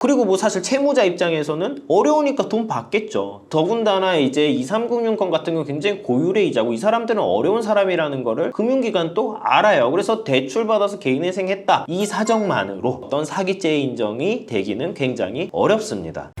그리고 뭐 사실 채무자 입장에서는 어려우니까 돈 받겠죠. 더군다나 이제 23금융권 같은 경우 굉장히 고율의 이자고 이 사람들은 어려운 사람이라는 거를 금융기관도 알아요. 그래서 대출받아서 개인회생했다, 이 사정만으로 어떤 사기죄 인정이 되기는 굉장히 어렵습니다.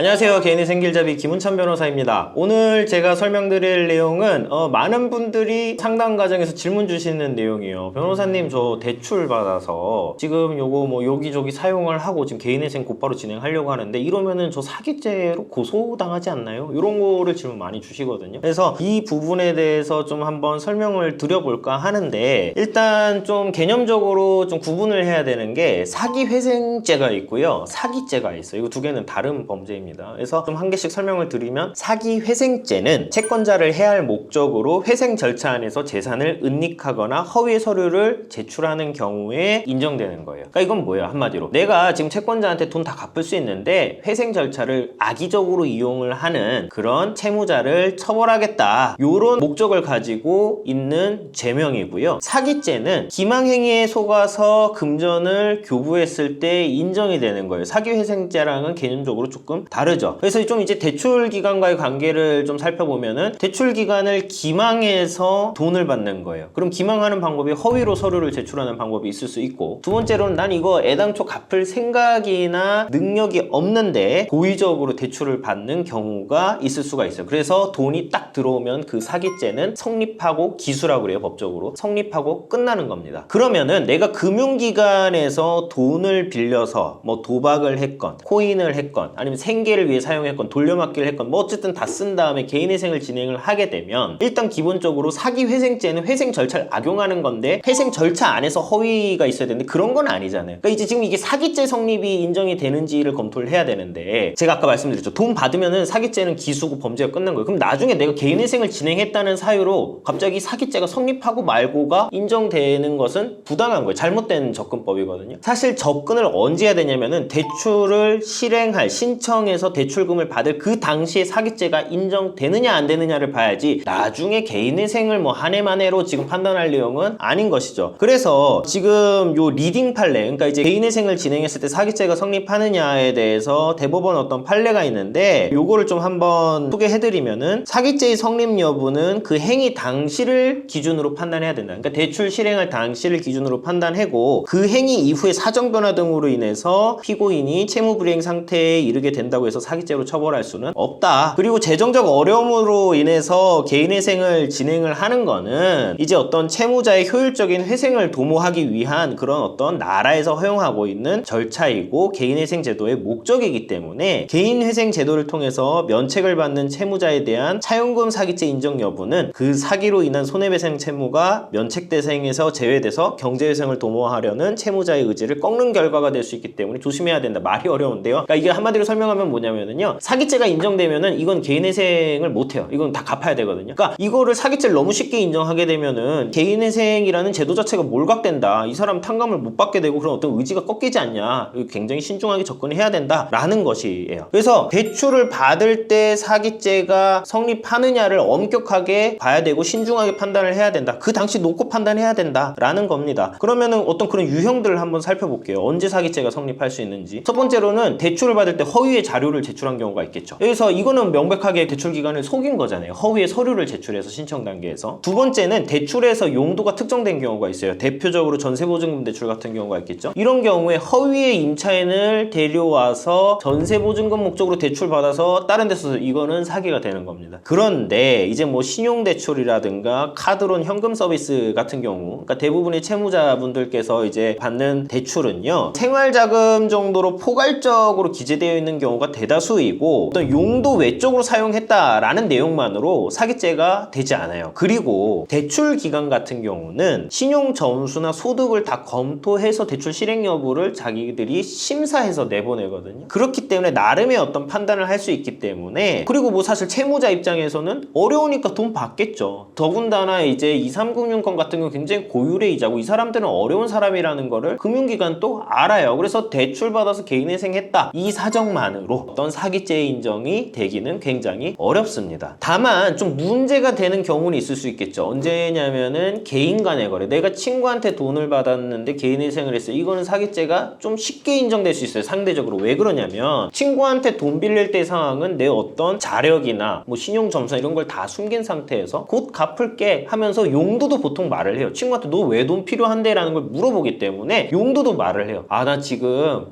안녕하세요. 개인회생 길잡이 김은찬 변호사입니다. 오늘 제가 설명드릴 내용은 많은 분들이 상담 과정에서 질문 주시는 내용이에요. 변호사님, 저 대출 받아서 지금 요거 뭐 여기저기 사용을 하고 지금 개인회생 곧바로 진행하려고 하는데 이러면은 저 사기죄로 고소당하지 않나요? 이런 거를 질문 많이 주시거든요. 그래서 이 부분에 대해서 좀 한번 설명을 드려볼까 하는데, 일단 좀 개념적으로 좀 구분을 해야 되는 게 사기회생죄가 있고요, 사기죄가 있어요. 이거 두 개는 다른 범죄입니다. 그래서 좀 한 개씩 설명을 드리면, 사기회생죄는 채권자를 해할 목적으로 회생 절차 안에서 재산을 은닉하거나 허위의 서류를 제출하는 경우에 인정되는 거예요. 그러니까 이건 뭐예요? 한마디로 내가 지금 채권자한테 돈 다 갚을 수 있는데 회생 절차를 악의적으로 이용을 하는 그런 채무자를 처벌하겠다, 이런 목적을 가지고 있는 죄명이고요. 사기죄는 기망행위에 속아서 금전을 교부했을 때 인정이 되는 거예요. 사기회생죄랑은 개념적으로 조금 다르죠. 그래서 좀 이제 대출기관과의 관계를 좀 살펴보면은, 대출기관을 기망해서 돈을 받는 거예요. 그럼 기망하는 방법이 허위로 서류를 제출하는 방법이 있을 수 있고, 두 번째로는 난 이거 애당초 갚을 생각이나 능력이 없는데 고의적으로 대출을 받는 경우가 있을 수가 있어요. 그래서 돈이 딱 들어오면 그 사기죄는 성립하고, 기수라고 그래요, 법적으로 성립하고 끝나는 겁니다. 그러면은 내가 금융기관에서 돈을 빌려서 뭐 도박을 했건 코인을 했건 아니면 생계를 위해 사용했건 돌려막기를 했건 뭐 어쨌든 다 쓴 다음에 개인회생을 진행을 하게 되면, 일단 기본적으로 사기회생죄는 회생 절차를 악용하는 건데 회생 절차 안에서 허위가 있어야 되는데 그런 건 아니잖아요. 그러니까 이제 지금 이게 사기죄 성립이 인정이 되는지를 검토를 해야 되는데, 제가 아까 말씀드렸죠. 돈 받으면은 사기죄는 기수고 범죄가 끝난 거예요. 그럼 나중에 내가 개인회생을 진행했다는 사유로 갑자기 사기죄가 성립하고 말고가 인정되는 것은 부당한 거예요. 잘못된 접근법이거든요. 사실 접근을 언제 해야 되냐면은, 대출을 실행할 신청해서 대출금을 받을 그 당시에 사기죄가 인정되느냐 안 되느냐를 봐야지, 나중에 개인회생을 뭐 한 해 만해로 지금 판단할 내용은 아닌 것이죠. 그래서 지금 요 리딩 판례, 그러니까 이제 개인회생을 진행했을 때 사기죄가 성립하느냐에 대해서 대법원 어떤 판례가 있는데, 요거를 좀 한번 소개해드리면은, 사기죄의 성립 여부는 그 행위 당시를 기준으로 판단해야 된다. 그러니까 대출 실행할 당시를 기준으로 판단하고, 그 행위 이후의 사정 변화 등으로 인해서 피고인이 채무불이행 상태에 이르게 된다고 해서 사기죄로 처벌할 수는 없다. 그리고 재정적 어려움으로 인해서 개인회생을 진행을 하는 거는 이제 어떤 채무자의 효율적인 회생을 도모하기 위한 그런 어떤 나라에서 허용하고 있는 절차이고 개인회생 제도의 목적이기 때문에, 개인회생 제도를 통해서 면책을 받는 채무자에 대한 차용금 사기죄 인정 여부는 그 사기로 인한 손해배상 채무가 면책대상에서 제외돼서 경제회생을 도모하려는 채무자의 의지를 꺾는 결과가 될 수 있기 때문에 조심해야 된다. 말이 어려운데요. 그러니까 이게 한마디로 설명하면 뭐냐면요, 사기죄가 인정되면은 이건 개인회생을 못해요. 이건 다 갚아야 되거든요. 그러니까 이거를 사기죄를 너무 쉽게 인정하게 되면은 개인회생이라는 제도 자체가 몰각된다, 이 사람 탕감을 못 받게 되고 그런 어떤 의지가 꺾이지 않냐, 굉장히 신중하게 접근해야 된다라는 것이에요. 그래서 대출을 받을 때 사기죄가 성립하느냐를 엄격하게 봐야 되고 신중하게 판단을 해야 된다. 그 당시 놓고 판단해야 된다라는 겁니다. 그러면은 어떤 그런 유형들을 한번 살펴볼게요. 언제 사기죄가 성립할 수 있는지. 첫 번째로는 대출을 받을 때 허위의 자료를 제출한 경우가 있겠죠. 여기서 이거는 명백하게 대출기관을 속인 거잖아요. 허위의 서류를 제출해서 신청 단계에서. 두 번째는 대출에서 용도가 특정된 경우가 있어요. 대표적으로 전세보증금 대출 같은 경우가 있겠죠. 이런 경우에 허위의 임차인을 데려와서 전세보증금 목적으로 대출받아서 다른 데서, 이거는 사기가 되는 겁니다. 그런데 이제 뭐 신용대출이라든가 카드론 현금 서비스 같은 경우, 그러니까 대부분의 채무자분들께서 이제 받는 대출은요, 생활자금 정도로 포괄적으로 기재되어 있는 경우가 대다수이고, 어떤 용도 외적으로 사용했다라는 내용만으로 사기죄가 되지 않아요. 그리고 대출 기간 같은 경우는 신용 점수나 소득을 다 검토해서 대출 실행 여부를 자기들이 심사해서 내보내거든요. 그렇기 때문에 나름의 어떤 판단을 할 수 있기 때문에, 그리고 뭐 사실 채무자 입장에서는 어려우니까 돈 받겠죠. 더군다나 이제 23금융권 같은 경우 굉장히 고율의 이자고 이 사람들은 어려운 사람이라는 거를 금융기관도 알아요. 그래서 대출 받아서 개인회생했다, 이 사정만으로 정도로 어떤 사기죄 인정이 되기는 굉장히 어렵습니다. 다만 좀 문제가 되는 경우는 있을 수 있겠죠. 언제냐면은 개인 간의 거래. 내가 친구한테 돈을 받았는데 개인회생을 했어요. 이거는 사기죄가 좀 쉽게 인정될 수 있어요. 상대적으로. 왜 그러냐면 친구한테 돈 빌릴 때 상황은 내 어떤 자력이나 뭐 신용점수 이런 걸 다 숨긴 상태에서 곧 갚을게 하면서 용도도 보통 말을 해요. 친구한테 너 왜 돈 필요한데? 라는 걸 물어보기 때문에 용도도 말을 해요. 아, 나 지금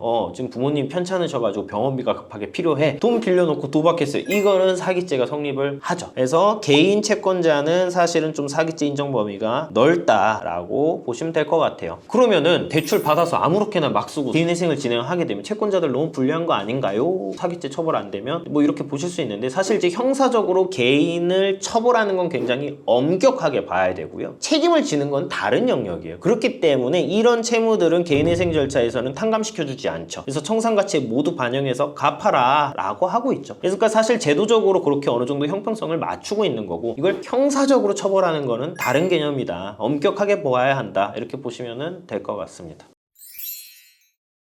부모님 편찮으셔가지고 병원비가 급하게 필요해. 돈 빌려놓고 도박했어요. 이거는 사기죄가 성립을 하죠. 그래서 개인 채권자는 사실은 좀 사기죄 인정 범위가 넓다라고 보시면 될 것 같아요. 그러면은 대출 받아서 아무렇게나 막 쓰고 개인회생을 진행하게 되면 채권자들 너무 불리한 거 아닌가요? 사기죄 처벌 안 되면 뭐 이렇게 보실 수 있는데, 사실 이제 형사적으로 개인을 처벌하는 건 굉장히 엄격하게 봐야 되고요. 책임을 지는 건 다른 영역이에요. 그렇기 때문에 이런 채무들은 개인회생 절차에서는 탕감시켜주지 않죠. 그래서 청산가치에 모두 반영해서 갚아라 라고 하고 있죠. 그러니까 사실 제도적으로 그렇게 어느 정도 형평성을 맞추고 있는 거고, 이걸 형사적으로 처벌하는 거는 다른 개념이다. 엄격하게 보아야 한다. 이렇게 보시면 될 것 같습니다.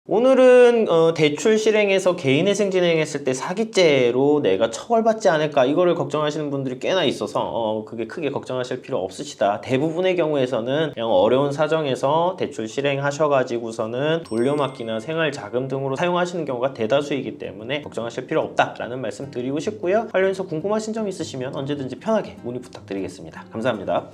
오늘은 대출 실행에서 개인회생 진행했을 때 사기죄로 내가 처벌받지 않을까, 이거를 걱정하시는 분들이 꽤나 있어서 그게 크게 걱정하실 필요 없으시다. 대부분의 경우에서는 그냥 어려운 사정에서 대출 실행하셔가지고서는 돌려막기나 생활자금 등으로 사용하시는 경우가 대다수이기 때문에 걱정하실 필요 없다라는 말씀 드리고 싶고요. 관련해서 궁금하신 점 있으시면 언제든지 편하게 문의 부탁드리겠습니다. 감사합니다.